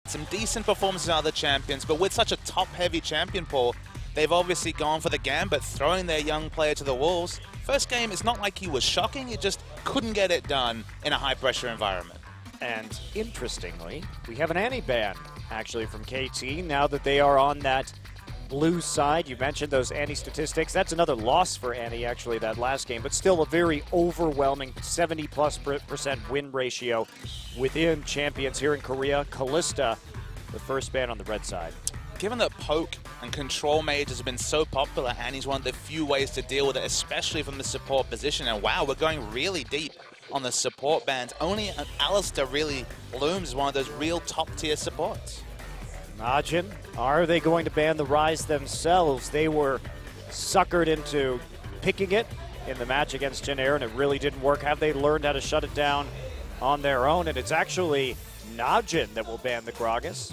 Some decent performances in other champions, but with such a top-heavy champion pool, they've obviously gone for the gambit, throwing their young player to the wolves. First game, it's not like he was shocking, he just couldn't get it done in a high-pressure environment. And interestingly, we have an Annie ban, actually, from KT, now that they are on that blue side. You mentioned those Annie statistics. That's another loss for Annie, actually, that last game, but still a very overwhelming 70+% win ratio within champions here in Korea. Kalista, the first ban on the red side. Given that poke and control mages have been so popular, Annie's one of the few ways to deal with it, especially from the support position. And wow, we're going really deep on the support bans. Only Alistair really looms as one of those real top-tier supports. NaJin, are they going to ban the Rise themselves? They were suckered into picking it in the match against Jin Air, and it really didn't work. Have they learned how to shut it down on their own? And it's actually NaJin that will ban the Gragas.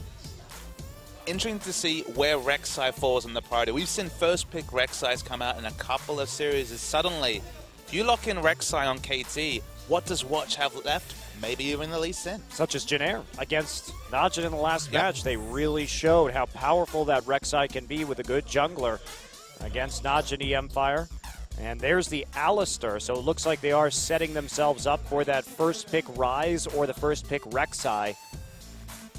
Interesting to see where Rek'Sai falls in the priority. We've seen first pick Rek'Sai's come out in a couple of series. Suddenly, if you lock in Rek'Sai on KT, what does Watch have left? Maybe even the Lee Sin. Such as Jin Air against NaJin in the last match. They really showed how powerful that Rek'Sai can be with a good jungler against NaJin EM Fire. And there's the Alistair, so it looks like they are setting themselves up for that first pick Rise or the first pick Rek'Sai.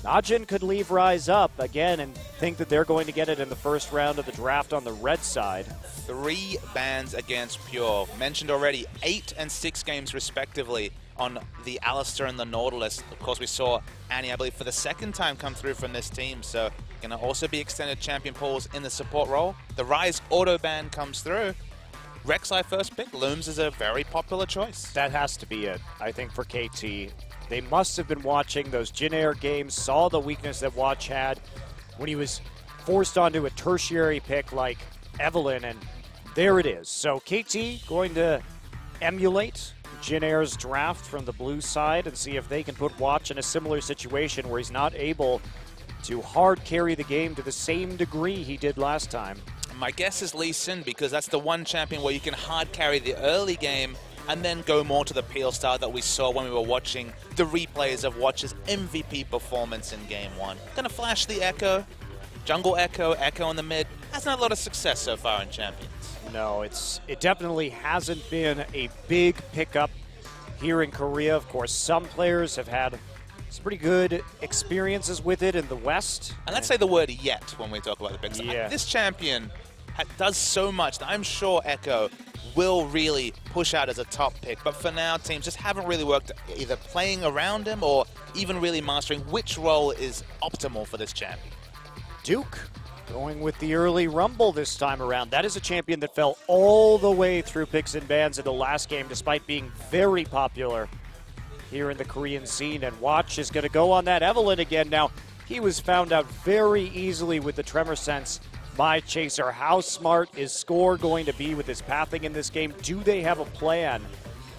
NaJin could leave Rise up again and think that they're going to get it in the first round of the draft on the red side. 3 bans against Pure. Mentioned already, 8 and 6 games respectively on the Alistair and the Nautilus. Of course, we saw Annie, I believe, for the second time come through from this team, so going to also be extended champion pools in the support role. The Rise auto ban comes through. Rek'Sai first pick looms as a very popular choice. That has to be it, I think, for KT. They must have been watching those Jin Air games, saw the weakness that Watch had when he was forced onto a tertiary pick like Evelynn, and there it is. So KT going to emulate Jin Air's draft from the blue side and see if they can put Watch in a similar situation where he's not able to hard carry the game to the same degree he did last time. My guess is Lee Sin, because that's the one champion where you can hard carry the early game and then go more to the peel style that we saw when we were watching the replays of Watch's MVP performance in Game 1. Gonna flash the Echo, jungle Echo, Echo in the mid. Hasn't had a lot of success so far in Champions. No, it definitely hasn't been a big pickup here in Korea. Of course, some players have had some pretty good experiences with it in the West. And let's say the word yet when we talk about the picks. Yeah. This champion does so much that I'm sure Echo will really push out as a top pick. But for now, teams just haven't really worked either playing around him or even really mastering which role is optimal for this champion. Duke going with the early Rumble this time around. That is a champion that fell all the way through picks and bans in the last game, despite being very popular here in the Korean scene. And Watch is going to go on that Evelynn again. Now, he was found out very easily with the Tremor Sense by Chaser. How smart is Score going to be with his pathing in this game? Do they have a plan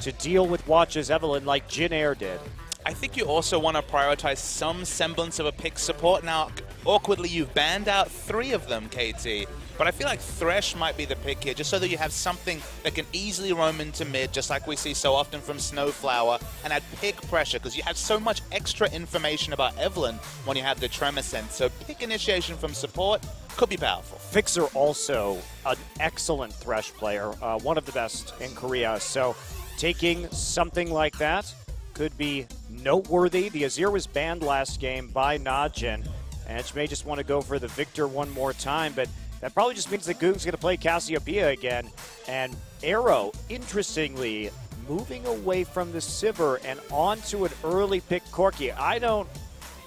to deal with Watch's Evelynn like Jin Air did? I think you also want to prioritize some semblance of a pick support. Now, awkwardly, you've banned out 3 of them, KT. But I feel like Thresh might be the pick here, just so that you have something that can easily roam into mid, just like we see so often from Snowflower, and add pick pressure, because you have so much extra information about Evelynn when you have the Tremor Sense. So pick initiation from support could be powerful. Fixer also an excellent Thresh player, one of the best in Korea. So taking something like that could be noteworthy. The Azir was banned last game by NaJin, and she may just want to go for the Victor one more time, but that probably just means that Goog's going to play Cassiopeia again. And Arrow, interestingly, moving away from the Sivir and onto an early pick Corki.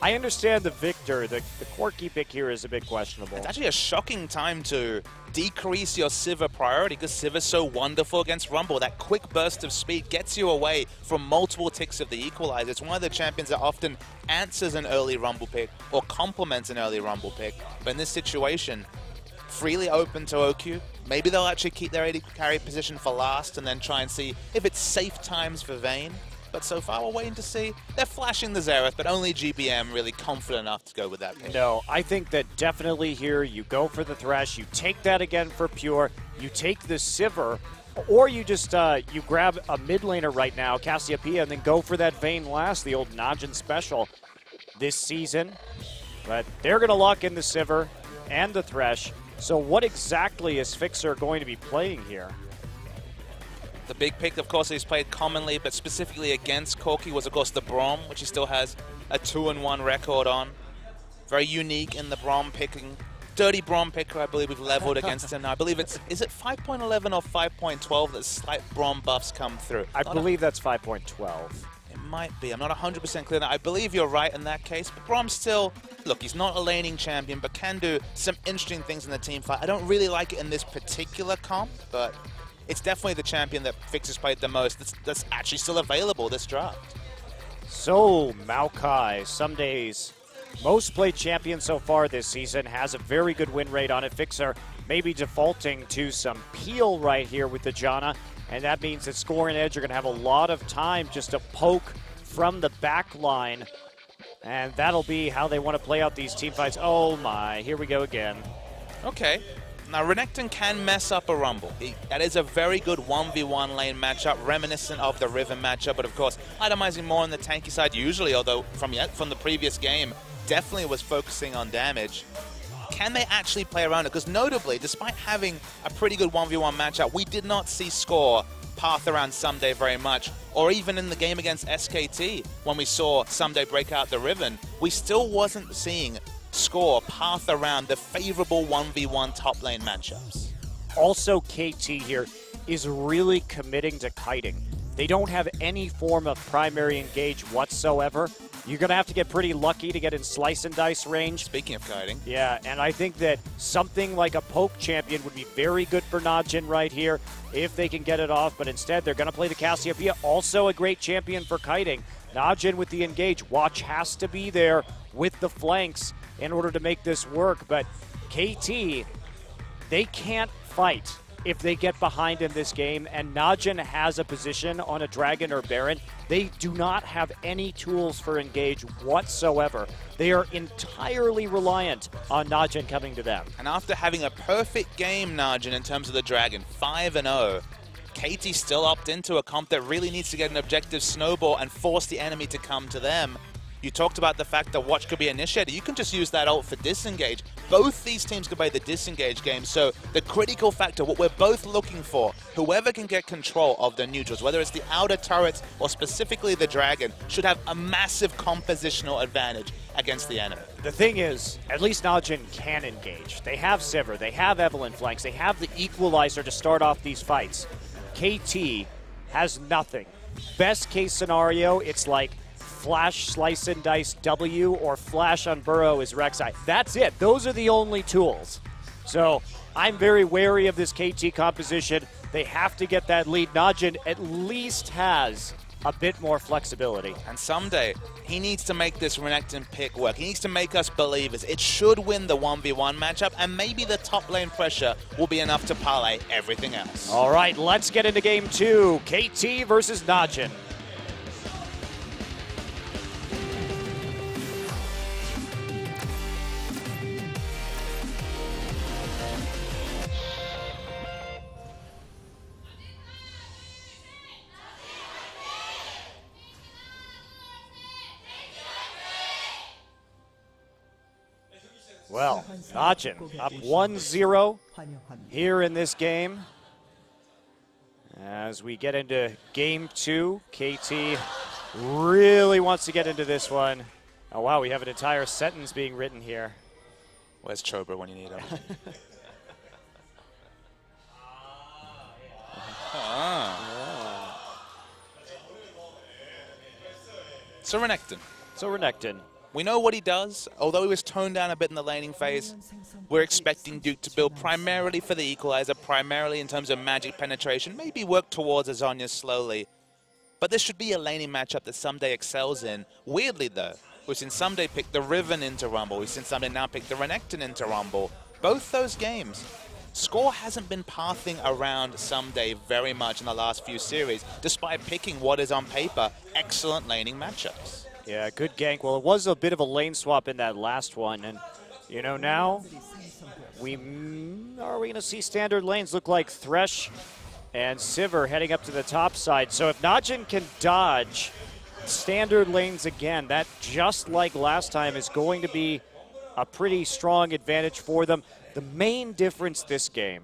I understand the Victor. The Corki pick here is a bit questionable. It's actually a shocking time to decrease your Sivir priority, because Sivir's so wonderful against Rumble. That quick burst of speed gets you away from multiple ticks of the Equalizer. It's one of the champions that often answers an early Rumble pick or complements an early Rumble pick. But in this situation, freely open to OQ. Maybe they'll actually keep their AD carry position for last and then try and see if it's safe times for Vayne. But so far, we're waiting to see. They're flashing the Xerath, but only GBM really confident enough to go with that pick. No, I think that definitely here you go for the Thresh. You take that again for Pure. You take the Sivir, or you just you grab a mid laner right now, Cassiopeia, and then go for that Vayne last, the old NaJin special this season. But they're going to lock in the Sivir and the Thresh. So what exactly is Fixer going to be playing here? The big pick, of course, he's played commonly, but specifically against Corki was, of course, the Braum, which he still has a 2-1 record on. Very unique in the Braum picking. Dirty Braum picker, I believe we've leveled against him now. I believe is it 5.11 or 5.12 that slight Braum buffs come through? I believe that's 5.12. It might be. I'm not 100% clear. I believe you're right in that case. But Braum still, look, he's not a laning champion, but can do some interesting things in the team fight. I don't really like it in this particular comp, but it's definitely the champion that Fixer's played the most that's actually still available this draft. So, Maokai, some days most played champion so far this season, has a very good win rate on it. Fixer maybe defaulting to some peel right here with the Janna, and that means that Score and Edge are going to have a lot of time just to poke from the back line, and that'll be how they want to play out these team fights. Oh my, here we go again. Okay. Now, Renekton can mess up a Rumble. That is a very good 1v1 lane matchup, reminiscent of the Riven matchup, but of course, itemizing more on the tanky side usually, although from the previous game, definitely was focusing on damage. Can they actually play around it? Because notably, despite having a pretty good 1v1 matchup, we did not see Score path around Someday very much, or even in the game against SKT, when we saw Someday break out the Riven, we still wasn't seeing Score path around the favorable 1v1 top lane matchups. Also, KT here is really committing to kiting. They don't have any form of primary engage whatsoever. You're going to have to get pretty lucky to get in slice and dice range. Speaking of kiting. Yeah, and I think that something like a poke champion would be very good for NaJin right here if they can get it off, but instead they're going to play the Cassiopeia, also a great champion for kiting. NaJin with the engage. Watch has to be there with the flanks in order to make this work, but KT, they can't fight if they get behind in this game, and NaJin has a position on a Dragon or Baron. They do not have any tools for engage whatsoever. They are entirely reliant on NaJin coming to them. And after having a perfect game, NaJin, in terms of the Dragon, 5-0, KT still opt into a comp that really needs to get an objective snowball and force the enemy to come to them. You talked about the fact that Watch could be initiated. You can just use that ult for disengage. Both these teams can play the disengage game, so the critical factor, what we're both looking for, whoever can get control of the neutrals, whether it's the outer turrets or specifically the Dragon, should have a massive compositional advantage against the enemy. The thing is, at least NaJin can engage. They have Sivir, they have Evelynn flanks, they have the equalizer to start off these fights. KT has nothing. Best case scenario, it's like Flash, Slice and Dice W, or Flash on Burrow is Rek'Sai. That's it. Those are the only tools. So I'm very wary of this KT composition. They have to get that lead. NaJin at least has a bit more flexibility. And someday, he needs to make this Renekton pick work. He needs to make us believers. It should win the 1v1 matchup, and maybe the top lane pressure will be enough to parlay everything else. All right, let's get into game 2. KT versus NaJin. Well, NaJin up 1-0 here in this game. As we get into game 2, KT really wants to get into this one. Oh, wow, we have an entire sentence being written here. Where's Chober when you need him? So Renekton. We know what he does. Although he was toned down a bit in the laning phase, we're expecting Duke to build primarily for the equalizer, primarily in terms of magic penetration, maybe work towards a Zhonya slowly. But this should be a laning matchup that Someday excels in. Weirdly, though, we've seen Someday pick the Riven into Rumble. We've seen Someday now pick the Renekton into Rumble. Both those games, Score hasn't been pathing around Someday very much in the last few series, despite picking what is on paper excellent laning matchups. Yeah, good gank. Well, it was a bit of a lane swap in that last one, and you know, now are we going to see standard lanes look like Thresh and Sivir heading up to the top side? So if NaJin can dodge standard lanes again, that, just like last time, is going to be a pretty strong advantage for them. The main difference this game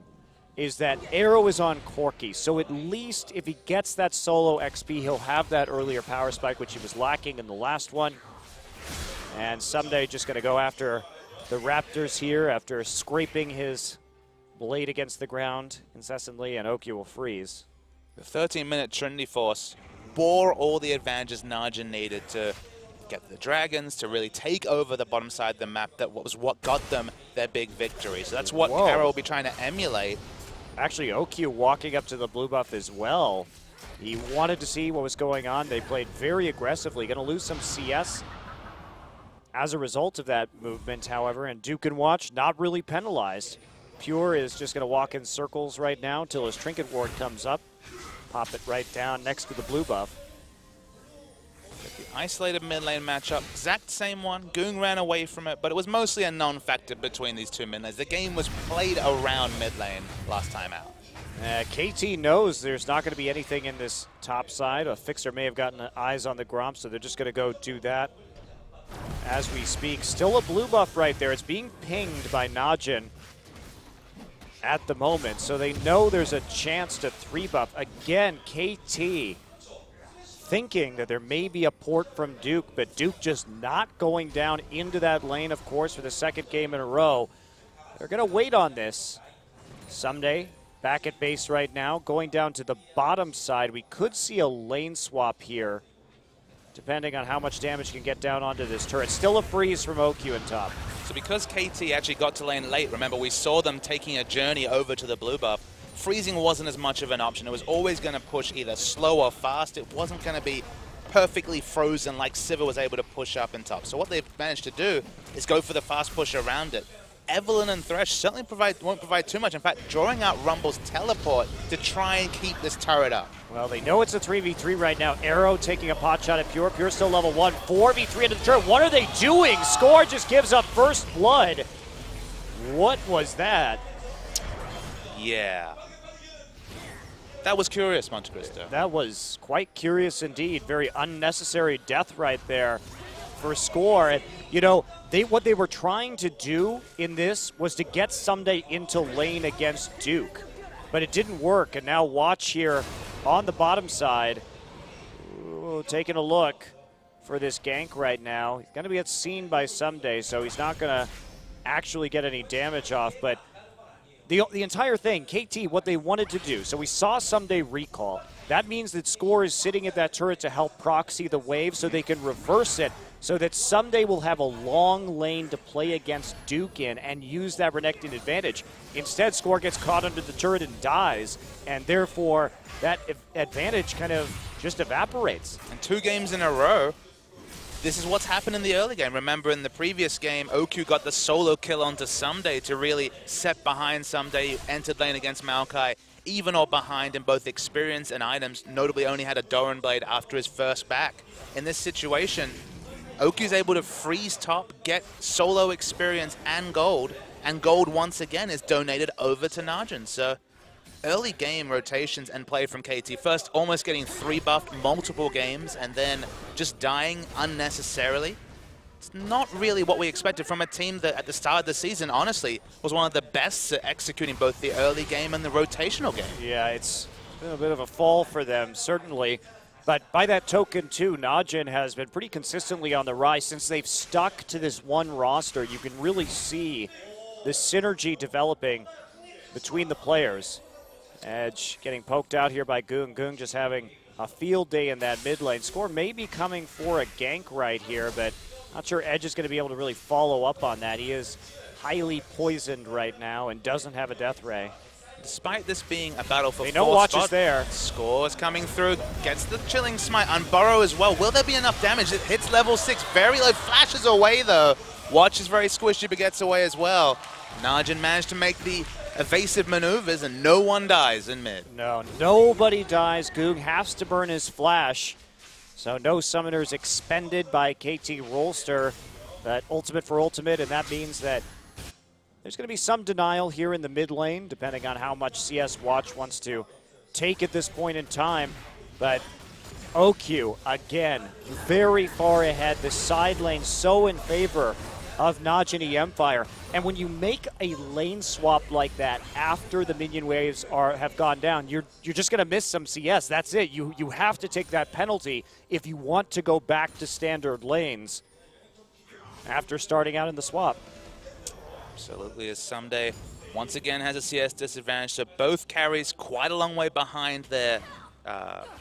is that Arrow is on Corki, so at least if he gets that solo XP, he'll have that earlier power spike, which he was lacking in the last one. And Someday just going to go after the Raptors here after scraping his blade against the ground incessantly, and Okyu will freeze. The 13-minute Trinity Force bore all the advantages NaJin needed to get the Dragons, to really take over the bottom side of the map. That was what got them their big victory. So that's what Arrow will be trying to emulate. Actually, Okyu walking up to the blue buff as well. He wanted to see what was going on. They played very aggressively. Going to lose some CS as a result of that movement, however, and Duke and Watch not really penalized. Pure is just going to walk in circles right now until his Trinket Ward comes up. Pop it right down next to the blue buff. The isolated mid lane matchup, exact same one. Goong ran away from it, but it was mostly a non-factor between these two mid lanes. The game was played around mid lane last time out. KT knows there's not going to be anything in this top side. A Fixer may have gotten eyes on the Gromp, so they're just going to go do that as we speak. Still a blue buff right there. It's being pinged by NaJin at the moment, so they know there's a chance to 3-buff. Again, KT thinking that there may be a port from Duke, but Duke just not going down into that lane, of course, for the second game in a row. They're going to wait on this. Someday, back at base right now, going down to the bottom side. We could see a lane swap here, depending on how much damage can get down onto this turret. Still a freeze from Okyu in top. So because KT actually got to lane late, remember we saw them taking a journey over to the blue buff, freezing wasn't as much of an option. It was always going to push either slow or fast. It wasn't going to be perfectly frozen like Sivir was able to push up in top. So what they've managed to do is go for the fast push around it. Evelynn and Thresh certainly won't provide too much. In fact, drawing out Rumble's teleport to try and keep this turret up. Well, they know it's a 3v3 right now. Arrow taking a pot shot at Pure. Pure still level 1. 4v3 into the turret. What are they doing? Score just gives up first blood. What was that? Yeah. That was curious, Monte Cristo. That was quite curious indeed. Very unnecessary death right there for Score. And, you know, what they were trying to do in this was to get Someday into lane against Duke. But it didn't work. And now Watch here on the bottom side. Ooh, taking a look for this gank right now. He's going to be seen by Someday, so he's not going to actually get any damage off. But the entire thing, KT, what they wanted to do, so we saw Someday recall. That means that Score is sitting at that turret to help proxy the wave so they can reverse it, so that Someday will have a long lane to play against Duke in and use that Renekton advantage. Instead, Score gets caught under the turret and dies, and therefore that advantage kind of just evaporates. And 2 games in a row, this is what's happened in the early game. Remember, in the previous game, Okyu got the solo kill onto Someday to really set behind Someday, entered lane against Maokai, even or behind in both experience and items, notably only had a Doran Blade after his first back. In this situation, Okyu's able to freeze top, get solo experience and gold once again is donated over to NaJin. So early game rotations and play from KT. First, almost getting 3-buffed multiple games and then just dying unnecessarily. It's not really what we expected from a team that at the start of the season, honestly, was one of the best at executing both the early game and the rotational game. Yeah, it's been a bit of a fall for them, certainly. But by that token, too, NaJin has been pretty consistently on the rise. Since they've stuck to this one roster, you can really see the synergy developing between the players. Edge getting poked out here by Goong. Goong just having a field day in that mid lane. Score may be coming for a gank right here, but not sure Edge is going to be able to really follow up on that. He is highly poisoned right now and doesn't have a death ray. Despite this being a battle for they know Watch is there. Score is coming through, gets the chilling smite on Burrow as well. Will there be enough damage? It hits level 6, very low, flashes away though. Watch is very squishy but gets away as well. NaJin managed to make the evasive maneuvers and no one dies in mid. No, nobody dies. Goong has to burn his flash. So no summoners expended by KT Rolster. That ultimate for ultimate, and that means that there's going to be some denial here in the mid lane, depending on how much CS Watch wants to take at this point in time. But Okyu, again, very far ahead. The side lane so in favor of NaJin Empire. And when you make a lane swap like that after the minion waves have gone down, you're just going to miss some CS. That's it. You have to take that penalty if you want to go back to standard lanes after starting out in the swap. Absolutely, as Someday once again has a CS disadvantage, so both carries quite a long way behind their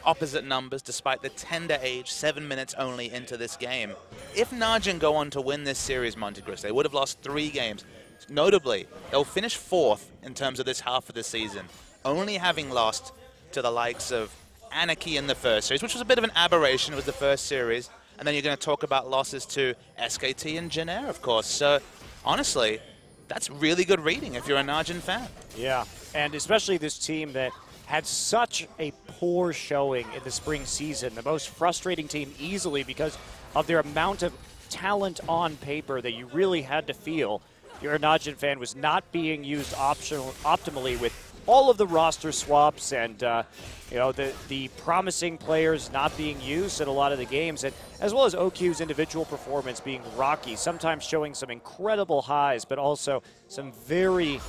opposite numbers, despite the tender age, 7 minutes only into this game. If NaJin go on to win this series, Montegris, they would have lost 3 games. Notably, they'll finish 4th in terms of this half of the season, only having lost to the likes of Anarchy in the first series, which was a bit of an aberration. It was the first series, and then you're going to talk about losses to SKT and Jin Air, of course. So, honestly, that's really good reading if you're a NaJin fan. Yeah, and especially this team that had such a poor showing in the spring season, the most frustrating team easily because of their amount of talent on paper that you really had to feel you're a NaJin fan was not being used optimally with all of the roster swaps and the promising players not being used in a lot of the games, and as well as OQ's individual performance being rocky, sometimes showing some incredible highs, but also some very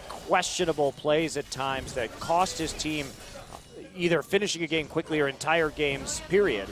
questionable plays at times that cost his team either finishing a game quickly or entire games, period.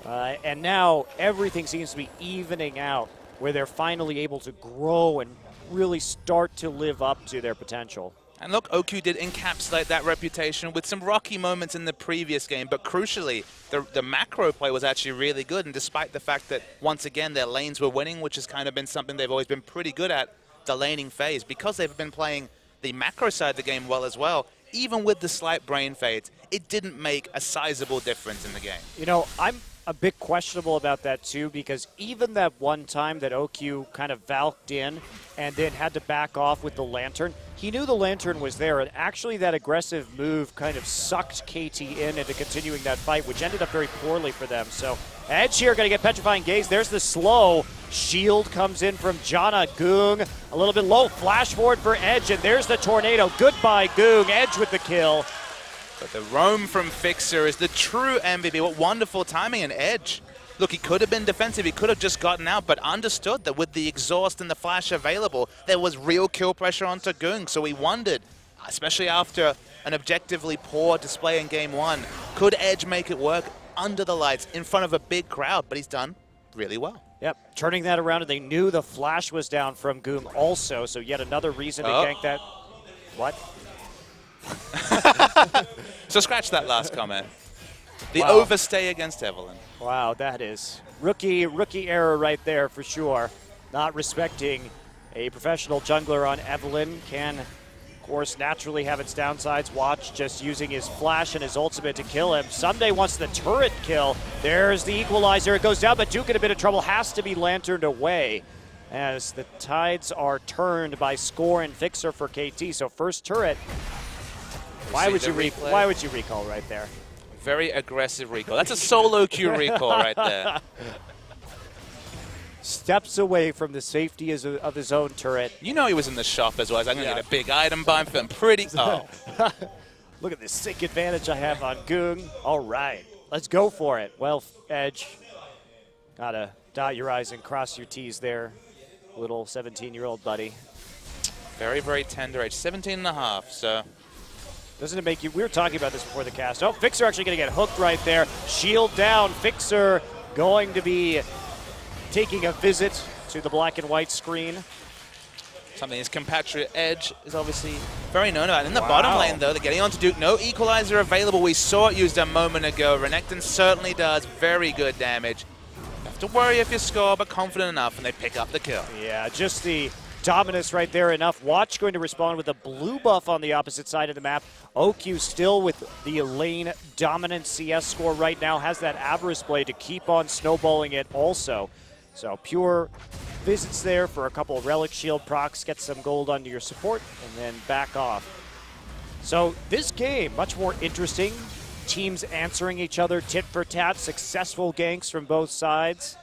And now everything seems to be evening out where they're finally able to grow and really start to live up to their potential. And look, OQ did encapsulate that reputation with some rocky moments in the previous game, but crucially, the macro play was actually really good, and despite the fact that, once again, their lanes were winning, which has kind of been something they've always been pretty good at, the laning phase, because they've been playing the macro side of the game well as well, even with the slight brain fades, it didn't make a sizable difference in the game. You know, I'm a bit questionable about that too, because even that one time that OQ kind of valked in and then had to back off with the Lantern, he knew the Lantern was there, and actually that aggressive move kind of sucked KT in into continuing that fight, which ended up very poorly for them. So Edge here going to get Petrifying Gaze. There's the slow. Shield comes in from Jana. Goong a little bit low. Flash forward for Edge, and there's the tornado. Goodbye, Goong. Edge with the kill. But the roam from Fixer is the true MVP. What wonderful timing, and Edge. Look, he could have been defensive. He could have just gotten out, but understood that with the exhaust and the flash available, there was real kill pressure onto Goong. So he wondered, especially after an objectively poor display in Game 1, could Edge make it work under the lights in front of a big crowd? But he's done really well. Yep, turning that around, and they knew the flash was down from Goong also, so yet another reason to gank that. What? So scratch that last comment. The overstay against Evelyn. Wow, that is rookie error right there for sure. Not respecting a professional jungler on Evelyn. Can, of course, naturally have its downsides. Watch just using his flash and his ultimate to kill him. Someday wants the turret kill. There's the equalizer. It goes down, but Duke in a bit of trouble. Has to be lanterned away as the tides are turned by Score and Fixer for KT. So first turret. Why would you recall right there? Very aggressive recall. That's a solo queue recall right there. Steps away from the safety of his own turret. You know he was in the shop as well. I'm going to get a big item buy. I'm feeling pretty. Oh. Look at this sick advantage I have on Goong. All right, let's go for it. Well, Edge, gotta dot your I's and cross your T's there, little 17-year-old buddy. Very, very tender age, 17 and a half, so. Doesn't it make you, we were talking about this before the cast. Oh, Fixer actually going to get hooked right there. Shield down. Fixer going to be taking a visit to the black and white screen. Something his compatriot Edge is obviously very known about. In the bottom lane, though, they're getting on to Duke. No equalizer available. We saw it used a moment ago. Renekton certainly does very good damage. You have to worry if you score, but confident enough, and they pick up the kill. Yeah, just the dominance right there enough. Watch going to respond with a blue buff on the opposite side of the map. OQ still with the lane dominant CS score right now. Has that Avarice Blade to keep on snowballing it also. So pure visits there for a couple of Relic Shield procs, get some gold onto your support, and then back off. So this game, much more interesting. Teams answering each other tit for tat, successful ganks from both sides.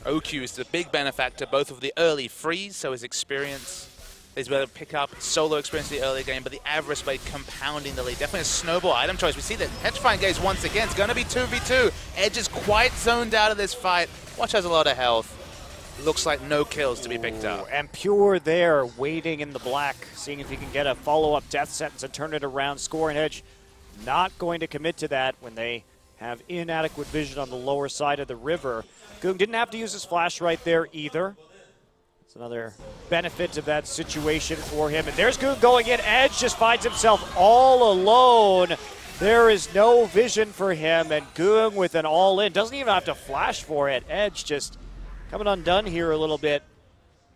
OQ is the big benefactor both of the early freeze, so his experience He's able to pick up solo experience in the early game, but the Avarice Blade compounding the lead. Definitely a snowball item choice. We see that Petrifying Gaze once again. It's going to be 2v2. Edge is quite zoned out of this fight. Watch has a lot of health. Looks like no kills to be picked up. And Pure there, waiting in the black, seeing if he can get a follow-up death sentence and turn it around. Score and Edge not going to commit to that when they have inadequate vision on the lower side of the river. Goong didn't have to use his flash right there either. It's another benefit of that situation for him. And there's Goong going in. Edge just finds himself all alone. There is no vision for him, and Goong with an all-in. Doesn't even have to flash for it. Edge just coming undone here a little bit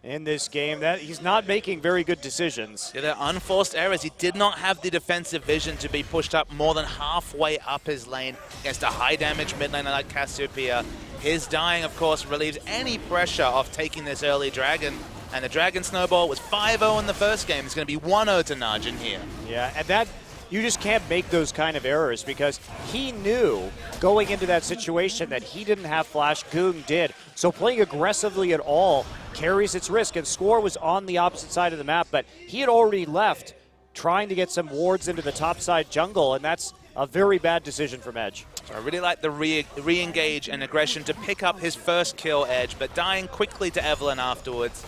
in this game. That he's not making very good decisions. Yeah, they're unforced errors. He did not have the defensive vision to be pushed up more than halfway up his lane against a high-damage mid laner like Cassiopeia. His dying, of course, relieves any pressure off taking this early Dragon. And the Dragon Snowball was 5-0 in the first game. It's going to be 1-0 to NaJin here. Yeah, and that you just can't make those kind of errors because he knew going into that situation that he didn't have flash, Goong did. So playing aggressively at all carries its risk. And Score was on the opposite side of the map, but he had already left trying to get some wards into the top side jungle, and that's a very bad decision from Edge. So I really like the re-engage and aggression to pick up his first kill, Edge, but dying quickly to Evelynn afterwards.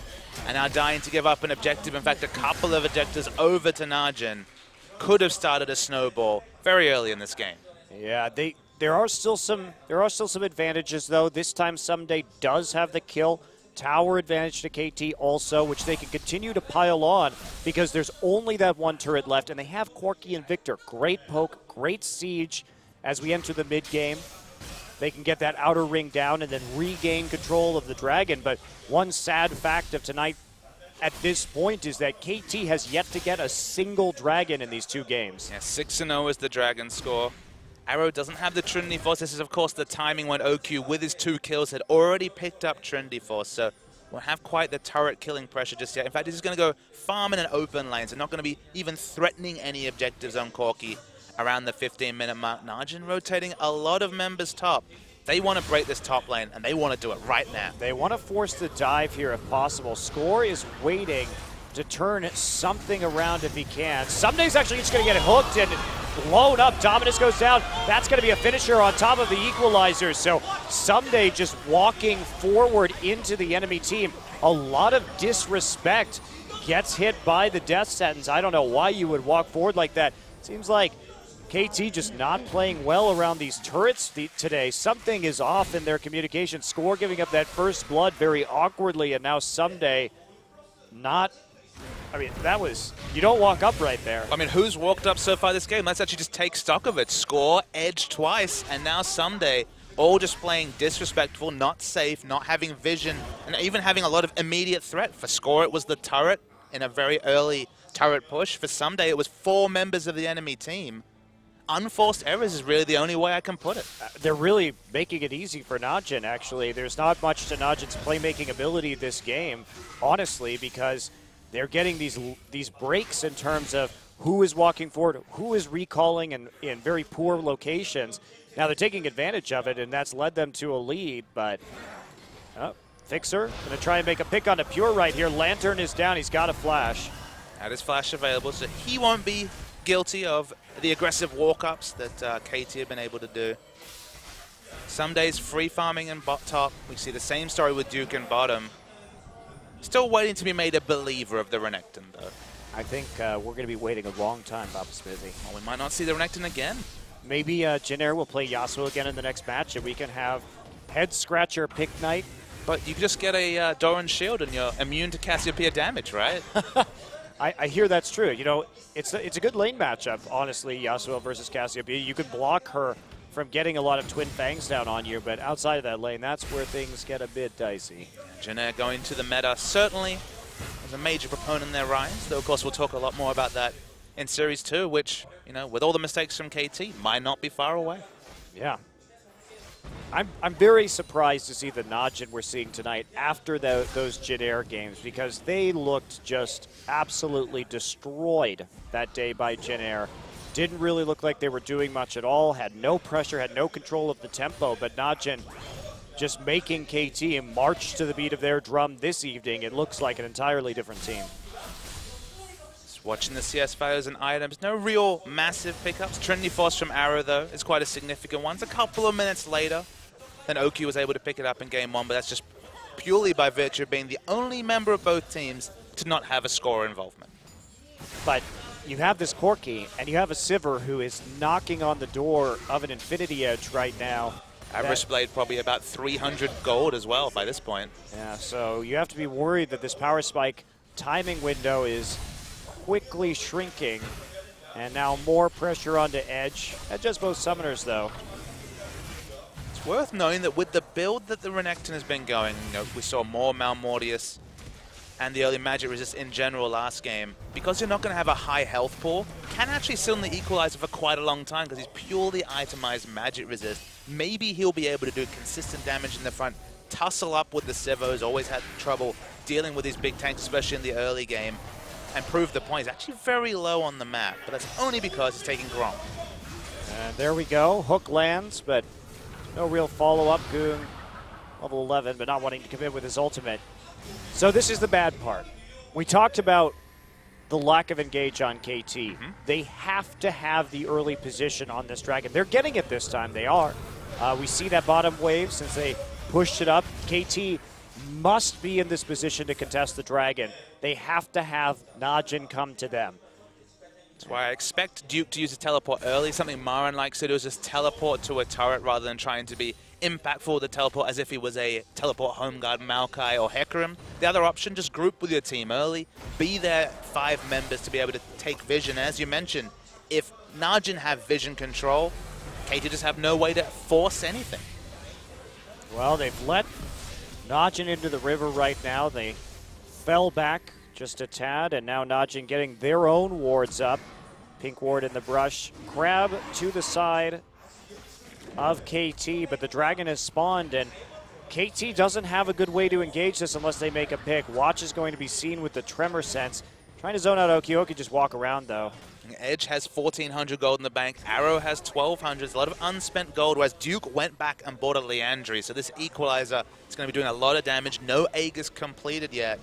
And now dying to give up an objective, in fact a couple of objectives over to NaJin. Could have started a snowball very early in this game. Yeah, there are still some advantages though. This time Someday does have the kill. Tower advantage to KT also, which they can continue to pile on because there's only that one turret left, and they have Corki and Victor. Great poke, great siege as we enter the mid game. They can get that outer ring down and then regain control of the Dragon. But one sad fact of tonight at this point is that KT has yet to get a single Dragon in these two games. Yeah, 6-0 is the Dragon score. Arrow doesn't have the Trinity Force. This is, of course, the timing when OQ, with his 2 kills, had already picked up Trinity Force. So won't have quite the turret killing pressure just yet. In fact, he's just going to go farm in an open lane. So not going to be even threatening any objectives on Corki around the 15-minute mark. NaJin rotating a lot of members top. They want to break this top lane, and they want to do it right now. They want to force the dive here if possible. Score is waiting to turn something around if he can. Someday's actually just going to get hooked and blown up. Dominus goes down. That's going to be a finisher on top of the equalizer. So Someday just walking forward into the enemy team. A lot of disrespect. Gets hit by the death sentence. I don't know why you would walk forward like that. Seems like KT just not playing well around these turrets today. Something is off in their communication. Score giving up that first blood very awkwardly, and now Someday not. I mean, that was, you don't walk up right there. I mean, who's walked up so far this game? Let's actually just take stock of it. Score, Edge twice, and now Someday all just playing disrespectful, not safe, not having vision, and even having a lot of immediate threat. For Score, it was the turret in a very early turret push. For Someday, it was 4 members of the enemy team. Unforced errors is really the only way I can put it. They're really making it easy for NaJin, actually. There's not much to NaJin's playmaking ability this game, honestly, because they're getting these breaks in terms of who is walking forward, who is recalling in very poor locations. Now they're taking advantage of it, and that's led them to a lead, but Fixer going to try and make a pick on a Pure right here. Lantern is down. He's got a flash. Had his flash available, so he won't be guilty of the aggressive walk-ups that KT have been able to do. Some days free farming in bot top. We see the same story with Duke in bottom. Still waiting to be made a believer of the Renekton, though. I think we're going to be waiting a long time, Papa Smithy. Well, we might not see the Renekton again. Maybe Jin will play Yasuo again in the next match, and we can have head-scratcher pick night. But you can just get a Doran shield and you're immune to Cassiopeia damage, right? I hear that's true. You know, it's a good lane matchup, honestly, Yasuo versus Cassiopeia. You could block her from getting a lot of Twin Fangs down on you, but outside of that lane, that's where things get a bit dicey. Jin going to the meta certainly is a major proponent in their rise, though of course we'll talk a lot more about that in Series 2, which, you know, with all the mistakes from KT, might not be far away. Yeah. I'm very surprised to see the NaJin we're seeing tonight after those Jin games, because they looked just absolutely destroyed that day by Jin. Didn't really look like they were doing much at all, had no pressure, had no control of the tempo, but NaJin just making KT march to the beat of their drum this evening. It looks like an entirely different team. Watching the CS values and items, no real massive pickups. Trinity Force from Arrow, though, is quite a significant one. It's a couple of minutes later than Oki was able to pick it up in game 1, but that's just purely by virtue of being the only member of both teams to not have a score involvement. But you have this Corki, and you have a Sivir who is knocking on the door of an Infinity Edge right now. Average Blade probably about 300 gold as well by this point. Yeah, so you have to be worried that this power spike timing window is quickly shrinking, and now more pressure onto Edge. Edge has both summoners, though. It's worth knowing that with the build that the Renekton has been going, we saw more Malmortius and the early magic resist in general last game, because you're not going to have a high health pool, can actually sit on the equalizer for quite a long time because he's purely itemized magic resist. Maybe he'll be able to do consistent damage in the front, tussle up with the Sivir, who's always had trouble dealing with these big tanks, especially in the early game, and prove the point. He's actually very low on the map, but that's only because he's taking Grom. And there we go. Hook lands, but no real follow-up. Goong, level 11, but not wanting to commit with his ultimate. So this is the bad part. We talked about the lack of engage on KT. They have to have the early position on this dragon. They're getting it this time. They are. We see that bottom wave since they pushed it up. KT must be in this position to contest the dragon. They have to have NaJin come to them. That's why I expect Duke to use a teleport early. Something Marin likes to do is just teleport to a turret rather than trying to be impactful with the teleport as if he was a teleport home guard Maokai or Hecarim. The other option, just group with your team early. Be there 5 members to be able to take vision. As you mentioned, if NaJin have vision control, KT just have no way to force anything. Well, they've let NaJin into the river right now. They fell back just a tad, and now NaJin getting their own wards up. Pink ward in the brush. Crab to the side of KT, but the dragon has spawned, and KT doesn't have a good way to engage this unless they make a pick. Watch is going to be seen with the tremor sense. Trying to zone out Oki. Oki just walk around, though. Edge has 1,400 gold in the bank. Arrow has 1,200. There's a lot of unspent gold, whereas Duke went back and bought a Leandri. So this equalizer is going to be doing a lot of damage. No Aegis completed yet.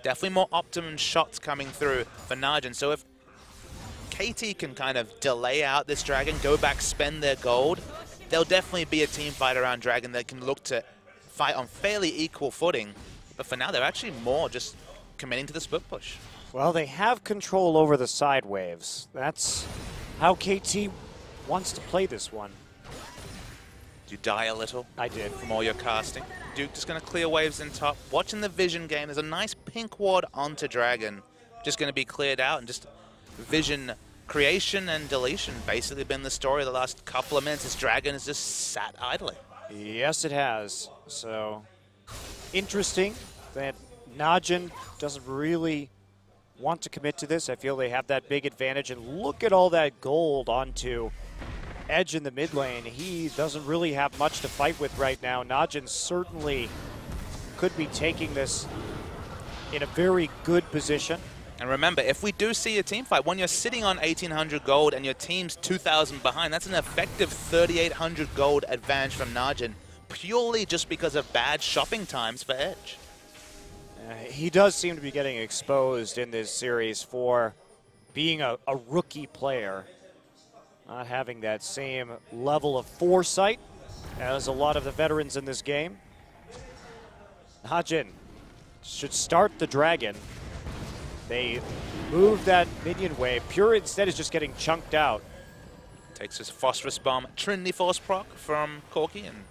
Definitely more optimum shots coming through for NaJin. So if KT can kind of delay out this dragon, go back, spend their gold, there'll definitely be a team fight around dragon that can look to fight on fairly equal footing. But for now, they're actually more just committing to the split push. Well, they have control over the side waves. That's how KT wants to play this one. Did you die a little? I did. From all your casting. Duke just going to clear waves in top. Watching the vision game, there's a nice pink ward onto dragon. Just going to be cleared out, and just vision creation and deletion basically been the story of the last couple of minutes. This dragon has just sat idly. Yes, it has. So interesting that NaJin doesn't really want to commit to this. I feel they have that big advantage, and look at all that gold onto Edge in the mid lane. He doesn't really have much to fight with right now. NaJin certainly could be taking this in a very good position. And remember, if we do see a team fight, when you're sitting on 1,800 gold and your team's 2,000 behind, that's an effective 3,800 gold advantage from NaJin, purely just because of bad shopping times for Edge. He does seem to be getting exposed in this series for being a rookie player, not having that same level of foresight as a lot of the veterans in this game. NaJin should start the dragon. They move that minion wave. Pure instead is just getting chunked out. Takes his Phosphorus Bomb, Trinity Force proc from Corki, and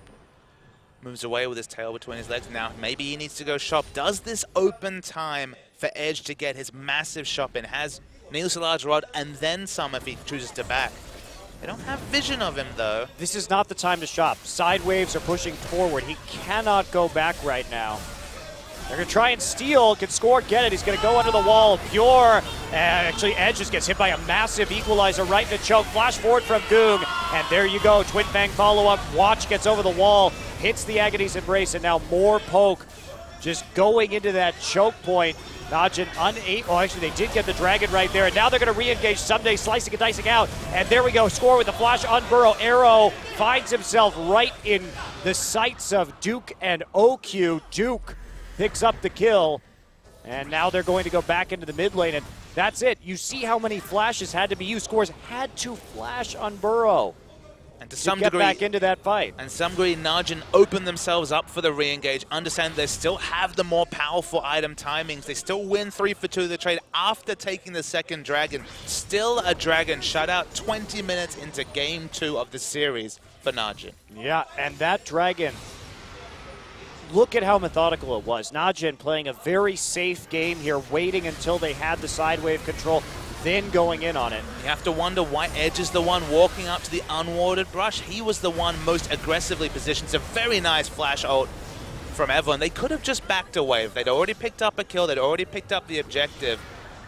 moves away with his tail between his legs. Now, maybe he needs to go shop. Does this open time for Edge to get his massive shop in? Has Neil's a large rod and then some if he chooses to back. They don't have vision of him, though. This is not the time to shop. Side waves are pushing forward. He cannot go back right now. They're going to try and steal. Can score, get it. He's going to go under the wall. Pure. Actually, Edge just gets hit by a massive equalizer right in the choke. Flash forward from Goong. And there you go. Twin Fang follow-up. Watch gets over the wall. Hits the Agony's Embrace. And now more poke. Just going into that choke point. NaJin unable. Oh, actually, they did get the dragon right there. And now they're going to re-engage Someday, slicing and dicing out. And there we go. Score with the flash on Burrow. Arrow finds himself right in the sights of Duke and OQ. Duke picks up the kill. And now they're going to go back into the mid lane, and that's it. You see how many flashes had to be used. Scores had to flash on Burrow and to some get degree, back into that fight. And some degree, NaJin open themselves up for the re-engage. Understand they still have the more powerful item timings. They still win 3 for 2 of the trade after taking the second dragon. Still a dragon shutout 20 minutes into game 2 of the series for NaJin. Yeah, and that dragon, look at how methodical it was. NaJin playing a very safe game here, waiting until they had the side wave control, then going in on it. You have to wonder why Edge is the one walking up to the unwarded brush. He was the one most aggressively positioned. It's a very nice flash ult from Evelyn. They could have just backed away. They'd already picked up a kill. They'd already picked up the objective.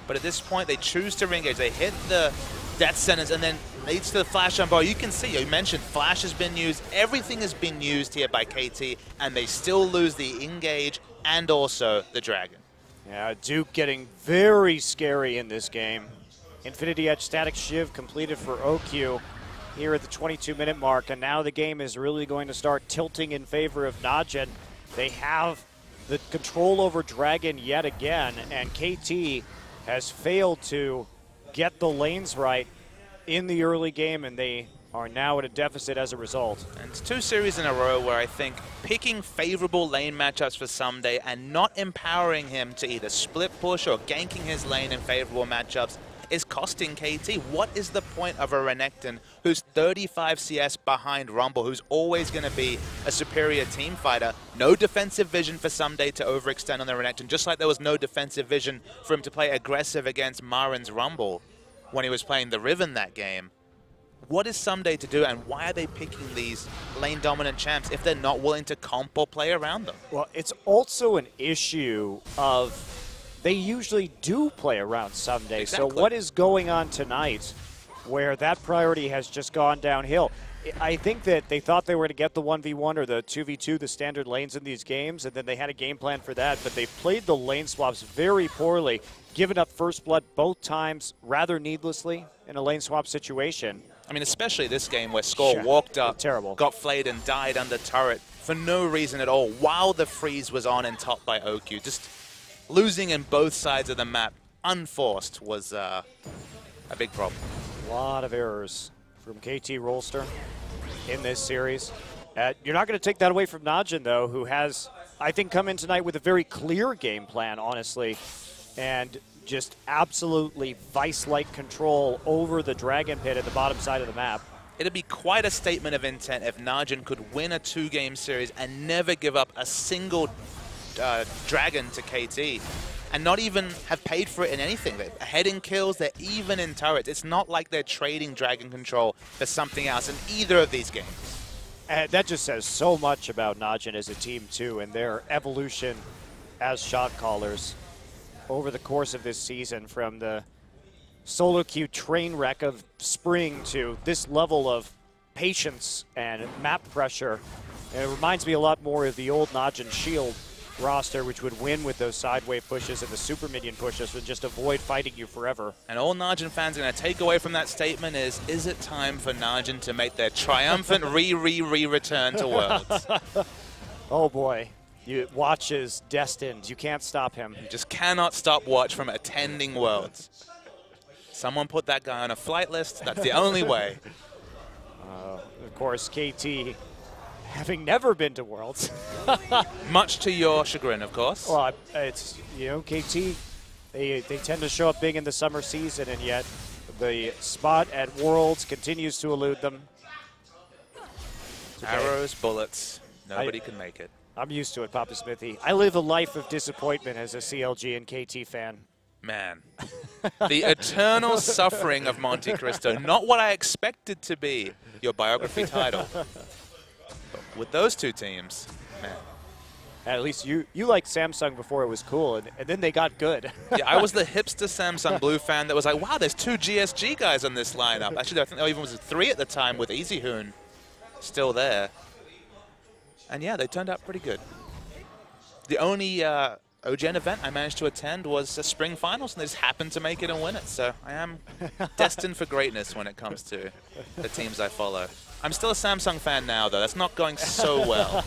But at this point, they choose to re-engage. They hit the death sentence and then leads to the flash on Bar. You can see, you mentioned flash has been used. Everything has been used here by KT, and they still lose the engage and also the dragon. Yeah, Duke getting very scary in this game. Infinity Edge Static Shiv completed for OQ here at the 22-minute mark, and now the game is really going to start tilting in favor of NaJin. They have the control over Dragon yet again, and KT has failed to get the lanes right in the early game, and they are now at a deficit as a result. And it's 2 series in a row where I think picking favorable lane matchups for Someday and not empowering him to either split push or ganking his lane in favorable matchups is costing KT. What is the point of a Renekton who's 35 CS behind Rumble, who's always going to be a superior team fighter? No defensive vision for Someday to overextend on the Renekton, just like there was no defensive vision for him to play aggressive against Marin's Rumble when he was playing the Riven that game. What is Someday to do, and why are they picking these lane-dominant champs if they're not willing to comp or play around them? Well, it's also an issue of they usually do play around Someday. Exactly. So what is going on tonight where that priority has just gone downhill? I think that they thought they were going to get the 1v1 or the 2v2, the standard lanes in these games, and then they had a game plan for that, but they played the lane swaps very poorly, giving up first blood both times rather needlessly in a lane swap situation. I mean, especially this game where Score walked up, terrible, got flayed and died under turret for no reason at all while the freeze was on and topped by OQ. Just losing in both sides of the map, unforced, was a big problem. A lot of errors from KT Rolster in this series. You're not going to take that away from NaJin, though, who has, I think, come in tonight with a very clear game plan, honestly, and just absolutely vice-like control over the Dragon Pit at the bottom side of the map. It'd be quite a statement of intent if NaJin could win a 2-game series and never give up a single dragon to KT, and not even have paid for it in anything. They're ahead in kills, they're even in turrets. It's not like they're trading dragon control for something else in either of these games. And that just says so much about NaJin as a team, too, and their evolution as shot callers over the course of this season, from the solo queue train wreck of spring to this level of patience and map pressure. And it reminds me a lot more of the old NaJin Shield roster, which would win with those side wave pushes and the super minion pushes and just avoid fighting you forever. And all NaJin fans are going to take away from that statement is it time for NaJin to make their triumphant return to Worlds? Oh boy. Watch is destined. You can't stop him. You just cannot stop Watch from attending Worlds. Someone put that guy on a flight list. That's the only way. Of course, KT, having never been to Worlds. Much to your chagrin, of course. Well, it's, you know, KT, they tend to show up big in the summer season, and yet the spot at Worlds continues to elude them. Okay. Arrows, bullets, nobody can make it. I'm used to it, Papa Smithy. I live a life of disappointment as a CLG and KT fan. Man, the eternal suffering of Monte Cristo, not what I expected to be your biography title. But with those two teams, man. At least you liked Samsung before it was cool, and then they got good. Yeah, I was the hipster Samsung Blue fan that was like, wow, there's 2 GSG guys on this lineup. Actually, I think there even was 3 at the time with Easy Hoon still there. And yeah, they turned out pretty good. The only OGN event I managed to attend was a spring finals, and they just happened to make it and win it. So I am destined for greatness when it comes to the teams I follow. I'm still a Samsung fan now, though. That's not going so well.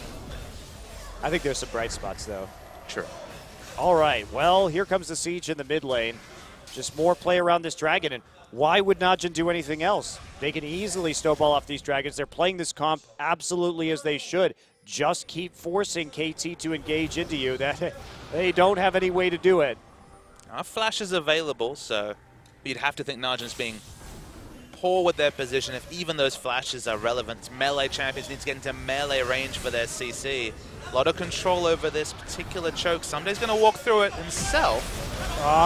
I think there's some bright spots, though. True. All right, well, here comes the siege in the mid lane. Just more play around this dragon, and why would NaJin do anything else? They can easily snowball off these dragons. They're playing this comp absolutely as they should. Just keep forcing KT to engage into you. That they don't have any way to do it. Our flash is available, so you'd have to think NaJin's being poor with their position if even those flashes are relevant. Melee champions need to get into melee range for their CC. A lot of control over this particular choke. Somebody's going to walk through it himself.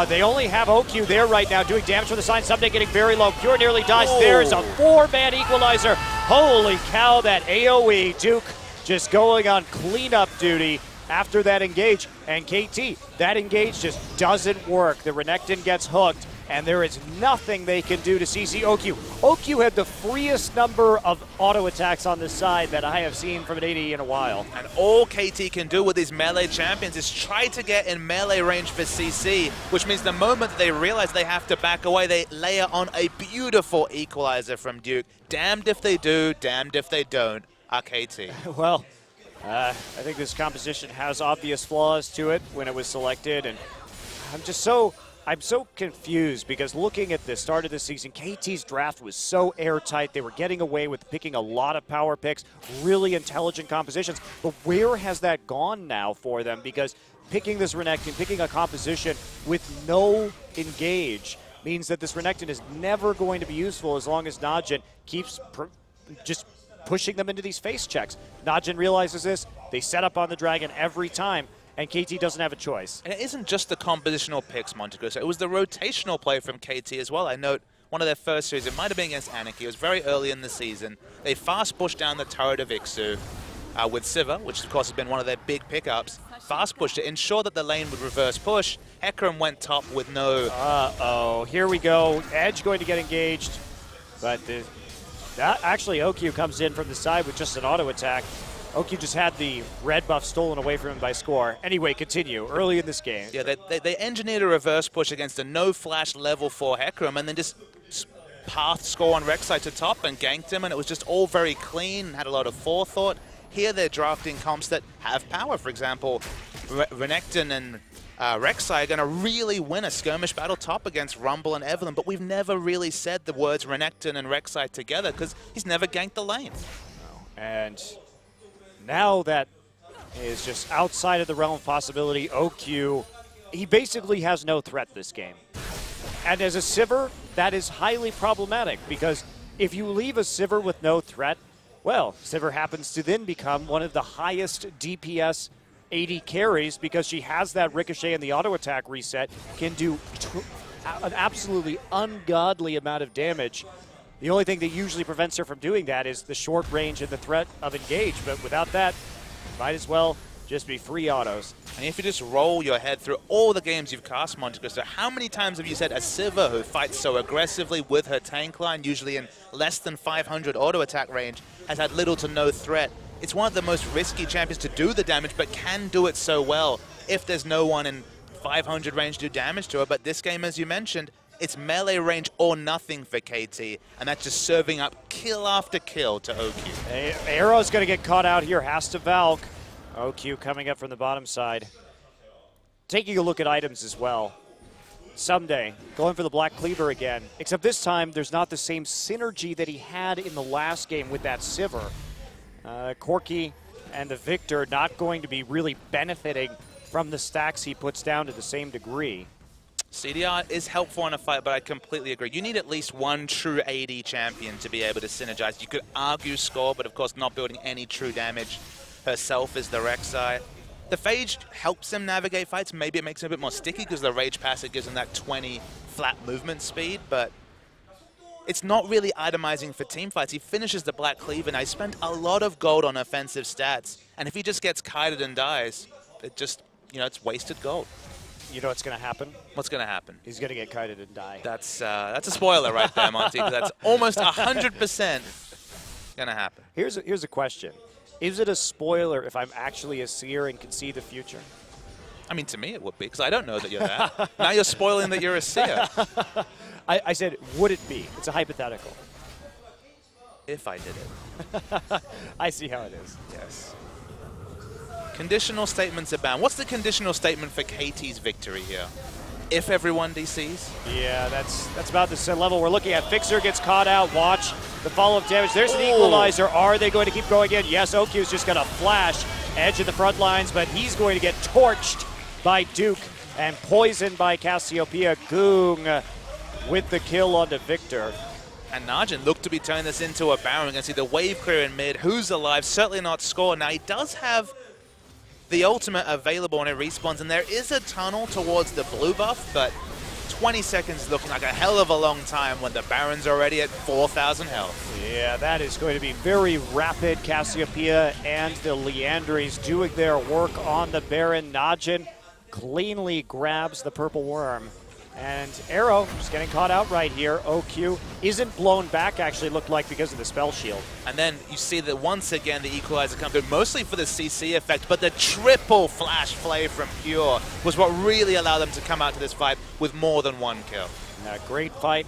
They only have OQ there right now doing damage for the sign. Someday getting very low. Pure nearly dies. Oh. There's a 4-man equalizer. Holy cow, that AoE. Duke just going on cleanup duty after that engage. And KT, that engage just doesn't work. The Renekton gets hooked, and there is nothing they can do to CC OQ. OQ had the freest number of auto attacks on this side that I have seen from an AD in a while. And all KT can do with these melee champions is try to get in melee range for CC, which means the moment they realize they have to back away, they layer on a beautiful equalizer from Duke. Damned if they do, damned if they don't, KT. Well, I think this composition has obvious flaws to it when it was selected, and I'm so confused because looking at the start of the season, KT's draft was so airtight. They were getting away with picking a lot of power picks, really intelligent compositions. But where has that gone now for them? Because picking this Renekton, picking a composition with no engage means that this Renekton is never going to be useful as long as NaJin keeps just pushing them into these face checks. NaJin realizes this. They set up on the dragon every time, and KT doesn't have a choice. And it isn't just the compositional picks, Montecristo. It was the rotational play from KT as well. I note one of their first series, it might have been against Anarchy. It was very early in the season. They fast pushed down the turret of Ixu with Sivir, which of course has been one of their big pickups. Fast pushed it, ensure that the lane would reverse push. Hecarim went top with no... Uh-oh, here we go. Edge going to get engaged, but actually OQ comes in from the side with just an auto attack. OQ just had the red buff stolen away from him by Score. Anyway, continue. Early in this game. Yeah, they engineered a reverse push against a no-flash level 4 Hecarim and then just pathed Score on Rek'Sai to top and ganked him, and it was just all very clean, had a lot of forethought. Here they're drafting comps that have power. For example, Renekton and Rek'Sai are going to really win a skirmish battle top against Rumble and Evelynn, but we've never really said the words Renekton and Rek'Sai together because he's never ganked the lane. And now that is just outside of the realm of possibility. OQ, he basically has no threat this game. And as a Sivir, that is highly problematic because if you leave a Sivir with no threat, well, Sivir happens to then become one of the highest DPS AD carries because she has that ricochet and the auto attack reset, can do an absolutely ungodly amount of damage. The only thing that usually prevents her from doing that is the short range and the threat of engage, but without that, might as well just be free autos. And if you just roll your head through all the games you've cast, Montecristo, how many times have you said a Sivir who fights so aggressively with her tank line, usually in less than 500 auto attack range, has had little to no threat? It's one of the most risky champions to do the damage, but can do it so well if there's no one in 500 range to do damage to her. But this game, as you mentioned, it's melee range or nothing for KT, and that's just serving up kill after kill to OQ. Arrow's going to get caught out here, has to Valk. OQ coming up from the bottom side. Taking a look at items as well. Someday, going for the Black Cleaver again, except this time there's not the same synergy that he had in the last game with that Sivir. Corki and the Victor not going to be really benefiting from the stacks he puts down to the same degree. CDR is helpful in a fight, but I completely agree. You need at least one true AD champion to be able to synergize. You could argue Score, but of course not building any true damage herself is the Rek'Sai. The Phage helps him navigate fights. Maybe it makes him a bit more sticky because the Rage passive gives him that 20 flat movement speed, but it's not really itemizing for team fights. He finishes the Black Cleaver. Now, he spent a lot of gold on offensive stats, and if he just gets kited and dies, it just, it's wasted gold. You know what's going to happen? What's going to happen? He's going to get kited and die. That's a spoiler right there, Monty, because that's almost 100% going to happen. Here's a question. Is it a spoiler if I'm actually a seer and can see the future? I mean, to me it would be, because I don't know that you're that. Now you're spoiling that you're a seer. I said, would it be? It's a hypothetical. If I did it. I see how it is. Yes. Conditional statements abound. What's the conditional statement for KT's victory here? If everyone DCs? Yeah, that's about the level we're looking at. Fixer gets caught out. Watch the follow-up damage. There's an equalizer. Are they going to keep going in? Yes, OQ's just going to flash. Edge of the front lines, but he's going to get torched by Duke and poisoned by Cassiopeia. Goong with the kill onto Victor. And NaJin looked to be turning this into a Baron. We're going to see the wave clear in mid. Who's alive? Certainly not score. Now, he does have the ultimate available when it respawns, and there is a tunnel towards the blue buff, but 20 seconds looking like a hell of a long time when the Baron's already at 4,000 health. Yeah, that is going to be very rapid. Cassiopeia and the Leandries doing their work on the Baron. NaJin cleanly grabs the purple worm. And Arrow just getting caught out right here. OQ isn't blown back, actually looked like, because of the spell shield. And then you see that once again the equalizer comes good, mostly for the CC effect, but the triple flash play from Pure was what really allowed them to come out to this fight with more than one kill. Great fight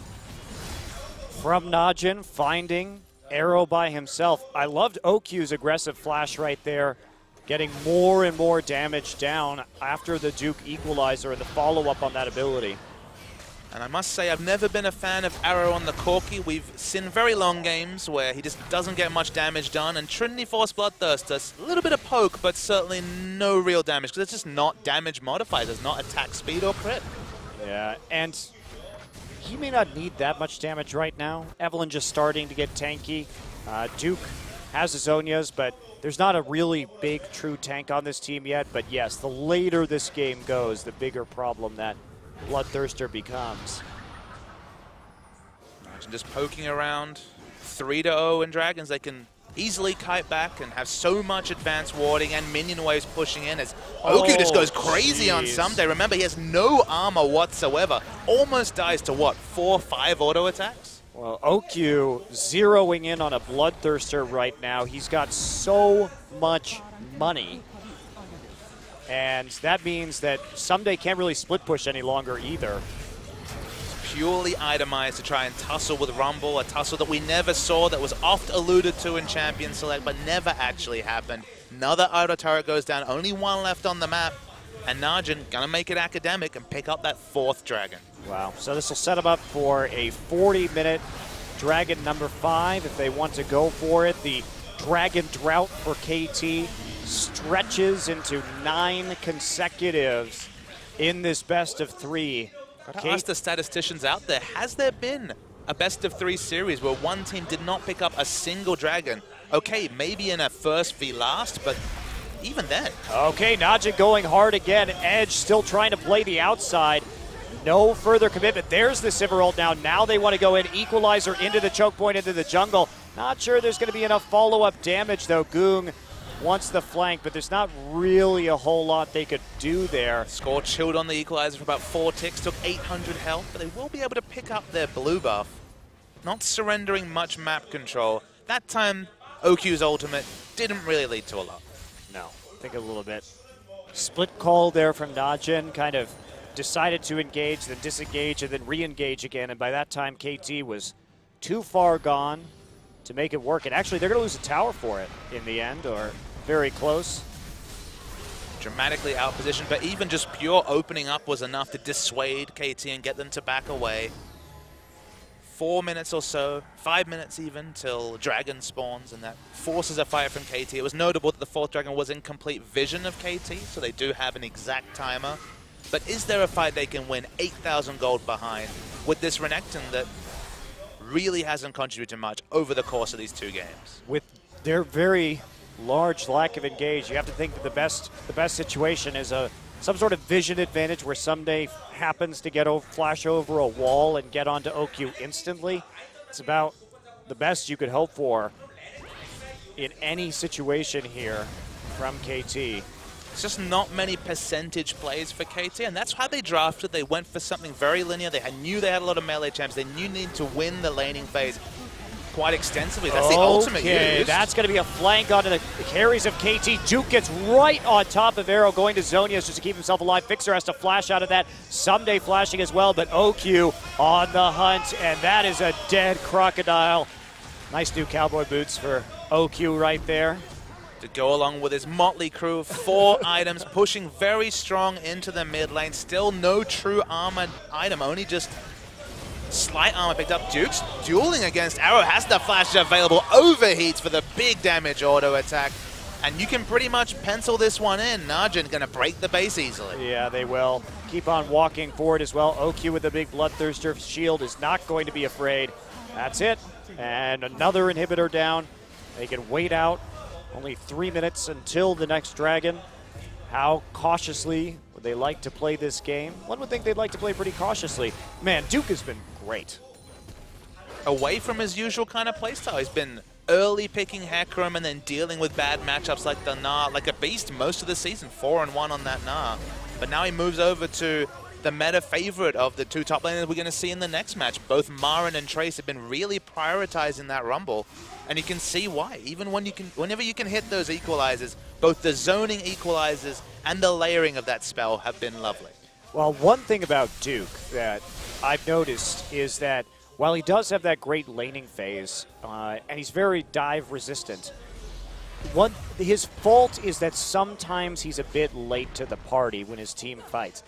from NaJin, finding Arrow by himself. I loved OQ's aggressive flash right there, getting more and more damage down after the Duke equalizer and the follow-up on that ability. And I must say, I've never been a fan of Arrow on the Corki. We've seen very long games where he just doesn't get much damage done, and Trinity Force Bloodthirst does a little bit of poke, but certainly no real damage, because it's just not damage modified. It's not attack speed or crit. Yeah, and he may not need that much damage right now. Evelyn just starting to get tanky. Duke has his Zonias, but there's not a really big true tank on this team yet. But yes, the later this game goes, the bigger problem that Bloodthirster becomes. Imagine just poking around 3-0 in Dragons. They can easily kite back and have so much advanced warding and minion waves pushing in as OQ just goes crazy on Someday. Remember, he has no armor whatsoever. Almost dies to what, 4-5 auto attacks? Well, OQ zeroing in on a Bloodthirster right now. He's got so much money. And that means that Someday can't really split push any longer either. Purely itemized to try and tussle with Rumble, a tussle that we never saw, that was oft alluded to in Champion Select, but never actually happened. Another auto turret goes down, only one left on the map, and NaJin gonna make it academic and pick up that 4th dragon. Wow, so this will set them up for a 40-minute dragon number 5 if they want to go for it. The dragon drought for KT stretches into 9 consecutives in this best of 3. Gotta ask the statisticians out there, has there been a best of 3 series where one team did not pick up a single dragon? Okay, maybe in a first v last, but even then. Okay, NaJin going hard again. Edge still trying to play the outside. No further commitment. There's the Cimarol now. Now they want to go in. Equalizer into the choke point, into the jungle. Not sure there's going to be enough follow-up damage, though. Goong wants the flank, but there's not really a whole lot they could do there. Score chilled on the equalizer for about 4 ticks, took 800 health, but they will be able to pick up their blue buff. Not surrendering much map control. That time, OQ's ultimate didn't really lead to a lot. No, I think a little bit. Split call there from NaJin, kind of decided to engage, then disengage, and then re-engage again, and by that time, KT was too far gone to make it work. And actually, they're going to lose a tower for it in the end, or very close. Dramatically out position, but even just pure opening up was enough to dissuade KT and get them to back away. 4 minutes or so, 5 minutes even, till Dragon spawns, and that forces a fight from KT. It was notable that the 4th Dragon was in complete vision of KT, so they do have an exact timer. But is there a fight they can win 8,000 gold behind with this Renekton that really hasn't contributed much over the course of these 2 games? With their very large lack of engage, you have to think that the best situation is some sort of vision advantage where Someday happens to get flash over a wall and get onto OQ instantly. It's about the best you could hope for in any situation here from KT. It's just not many percentage plays for KT, and that's how they drafted. They went for something very linear. They knew they had a lot of melee champs. They knew they needed to win the laning phase quite extensively. That's the ultimate use. That's going to be a flank onto the carries of KT. Duke gets right on top of Arrow, going to Zonias just to keep himself alive. Fixer has to flash out of that. Someday flashing as well, but OQ on the hunt, and that is a dead crocodile. Nice new cowboy boots for OQ right there. to go along with his motley crew. 4 items, pushing very strong into the mid lane. Still no true armored item, only just slight armor picked up. Duke's dueling against Arrow, has the flash available, overheats for the big damage auto attack. And you can pretty much pencil this one in. NaJin going to break the base easily. Yeah, they will. Keep on walking forward as well. OQ with the big Bloodthirster shield is not going to be afraid. That's it. And another inhibitor down. They can wait out. Only 3 minutes until the next dragon. How cautiously would they like to play this game? One would think they'd like to play pretty cautiously. Man, Duke has been great. Away from his usual kind of playstyle. He's been early picking Hecarim and then dealing with bad matchups like the Gnar, like a beast most of the season, 4-1 on that Gnar. But now he moves over to the meta favorite of the 2 top laners we're going to see in the next match. Both Marin and Trace have been really prioritizing that Rumble, and you can see why. Even when whenever you can hit those equalizers, both the zoning equalizers and the layering of that spell have been lovely. Well, one thing about Duke that I've noticed is that while he does have that great laning phase, and he's very dive resistant, his fault is that sometimes he's a bit late to the party when his team fights.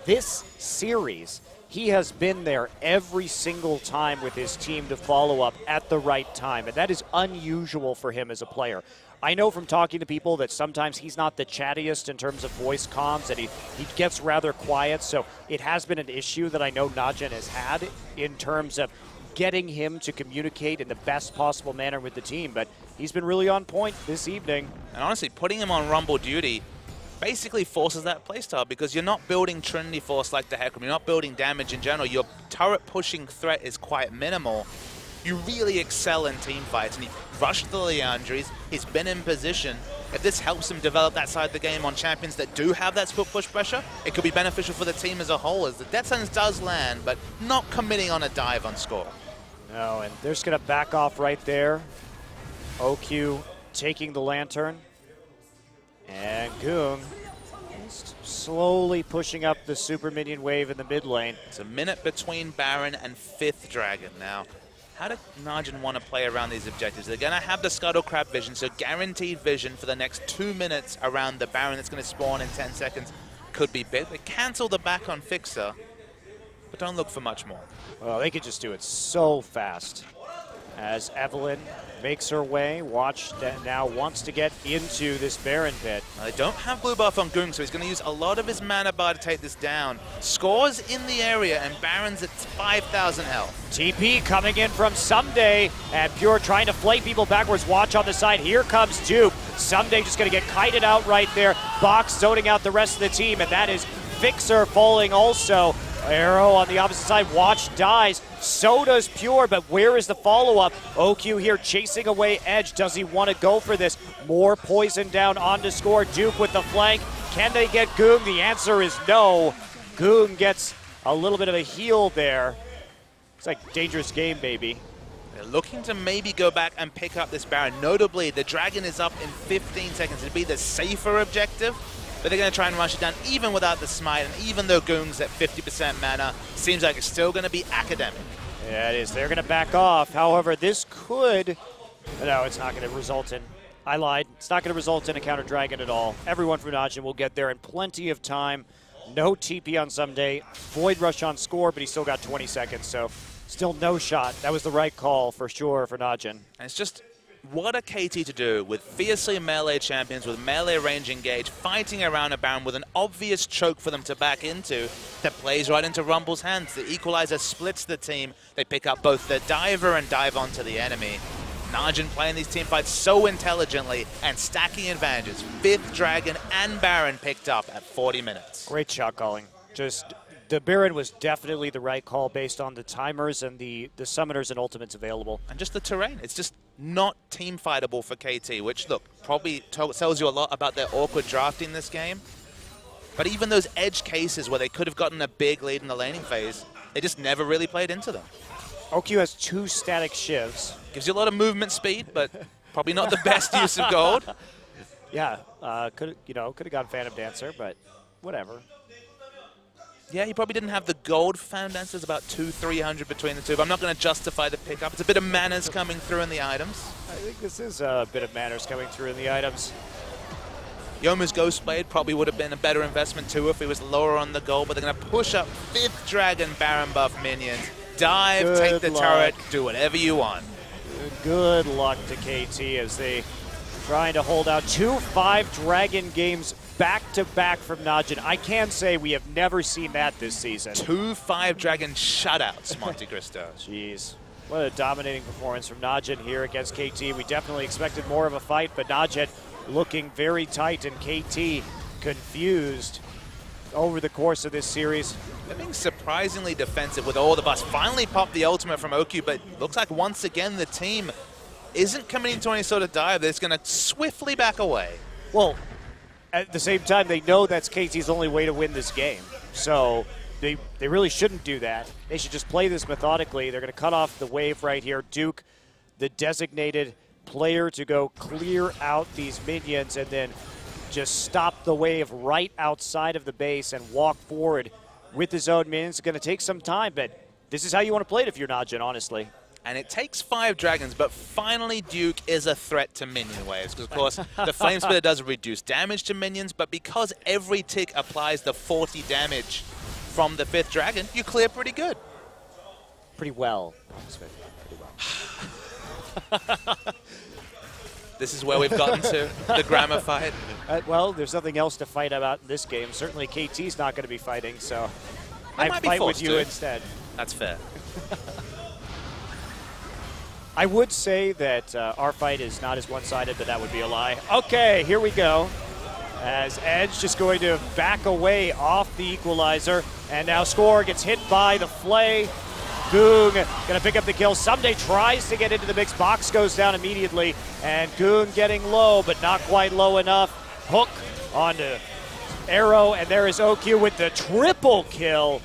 This series, he has been there every single time with his team to follow up at the right time, and that is unusual for him as a player. I know from talking to people that sometimes he's not the chattiest in terms of voice comms, and he gets rather quiet, so it has been an issue that I know NaJin has had in terms of getting him to communicate in the best possible manner with the team, but he's been really on point this evening. And honestly, putting him on Rumble duty basically forces that playstyle because you're not building Trinity Force like the Hecarim, you're not building damage in general, your turret pushing threat is quite minimal. You really excel in team fights, and he rushed the Leandries, he's been in position. If this helps him develop that side of the game on champions that do have that split push pressure, it could be beneficial for the team as a whole, as the Death Sentence does land, but not committing on a dive on score. No, and they're just going to back off right there. OQ taking the Lantern. And Goong slowly pushing up the super minion wave in the mid lane. It's a minute between Baron and 5th Dragon now. How do NaJin want to play around these objectives? They're going to have the Scuttle Crab vision, so guaranteed vision for the next 2 minutes around the Baron that's going to spawn in 10 seconds. Could be big. They cancel the back on Fixer, but don't look for much more. Well, they could just do it so fast. As Evelyn makes her way, Watch that now wants to get into this Baron pit. They don't have blue buff on Goong, so he's going to use a lot of his mana bar to take this down. Scores in the area, and Baron's at 5,000 health. TP coming in from Someday, and Pure trying to flay people backwards. Watch on the side. Here comes Duke. Someday just going to get kited out right there. Box zoning out the rest of the team, and that is Fixer falling also. Arrow on the opposite side. Watch dies. So does Pure, but where is the follow-up? OQ here chasing away Edge. Does he want to go for this? More poison down on to score. Duke with the flank. Can they get Goong? The answer is no. Goong gets a little bit of a heal there. It's like dangerous game, baby. They're looking to maybe go back and pick up this Baron. Notably, the Dragon is up in 15 seconds. It'd be the safer objective. But they're going to try and rush it down even without the smite, and even though Goong's at 50% mana, seems like it's still going to be academic. Yeah, it is. They're going to back off. However, this could... No, it's not going to result in... I lied. It's not going to result in a counter dragon at all. Everyone from NaJin will get there in plenty of time. No TP on Someday. Void Rush on score, but he still got 20 seconds, so still no shot. That was the right call for sure for NaJin. And it's just... what a KT to do with fiercely melee champions, with melee range engaged, fighting around a Baron with an obvious choke for them to back into that plays right into Rumble's hands. The equalizer splits the team. They pick up both the diver and dive onto the enemy. NaJin playing these team fights so intelligently and stacking advantages. 5th Dragon and Baron picked up at 40 minutes. Great shot calling. Just... the Baron was definitely the right call based on the timers and the summoners and ultimates available. And just the terrain. It's just not team fightable for KT, which, look, probably tells you a lot about their awkward drafting this game. But even those edge cases where they could have gotten a big lead in the laning phase, they just never really played into them. OQ has 2 static shivs. Gives you a lot of movement speed, but probably not the best use of gold. Yeah, could have gone Phantom Dancer, but whatever. Yeah, he probably didn't have the gold found dance. There's about 200-300 between the two, but I'm not going to justify the pickup. It's a bit of manners coming through in the items. I think this is a bit of manners coming through in the items. Yomu's Ghostblade probably would have been a better investment too if he was lower on the gold, but they're going to push up 5th Dragon Baron buff minions. Dive, take the turret, do whatever you want. Good luck to KT as they trying to hold out 2 5-Dragon games back-to-back from NaJin. I can say we have never seen that this season. 2 5-Dragon shutouts, Monte Cristo. Jeez. What a dominating performance from NaJin here against KT. We definitely expected more of a fight, but NaJin looking very tight and KT confused over the course of this series. They're being surprisingly defensive with all the buffs. Finally popped the ultimate from Oku, but looks like once again the team isn't coming into any sort of dive. They're just going to swiftly back away. Well, at the same time, they know that's KT's only way to win this game. So they really shouldn't do that. They should just play this methodically. They're going to cut off the wave right here. Duke, the designated player to go clear out these minions and then just stop the wave right outside of the base and walk forward with his own minions. It's going to take some time, but this is how you want to play it if you're NaJin, honestly. And it takes 5 dragons, but finally Duke is a threat to minion waves. Because, of course, the Flame Splitter does reduce damage to minions, but because every tick applies the 40 damage from the 5th dragon, you clear pretty good. Pretty well. Pretty well. This is where we've gotten to, the grammar fight. Well, there's nothing else to fight about in this game. Certainly KT's not going to be fighting, so I I fight with you instead. That's fair. I would say that our fight is not as one-sided, but that would be a lie. Okay, here we go. As Edge just going to back away off the equalizer. And now Score gets hit by the Flay. Goong going to pick up the kill. Someday tries to get into the mix. Box goes down immediately. And Goong getting low, but not quite low enough. Hook onto Arrow. And there is OQ with the triple kill.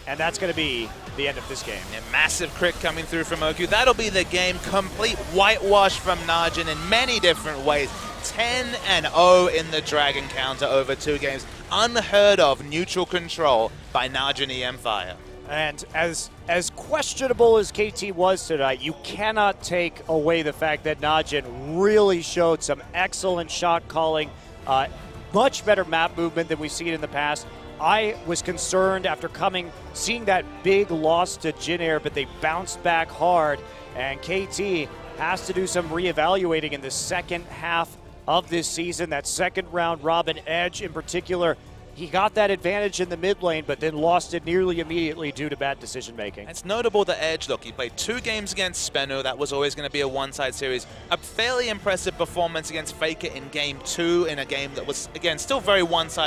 And that's going to be the end of this game. A massive crit coming through from OQ. That'll be the game. Complete whitewash from NaJin in many different ways. 10-0 in the Dragon counter over 2 games. Unheard of neutral control by NaJin EM Fire. And as questionable as KT was tonight, you cannot take away the fact that NaJin really showed some excellent shot calling, much better map movement than we've seen in the past. I was concerned after seeing that big loss to Jin Air, but they bounced back hard, and KT has to do some reevaluating in the second half of this season. That second round robin, Edge in particular, he got that advantage in the mid lane, but then lost it nearly immediately due to bad decision making. It's notable that Edge, look, he played 2 games against Speno. That was always going to be a one-side series. A fairly impressive performance against Faker in game 2 in a game that was, again, still very one-sided.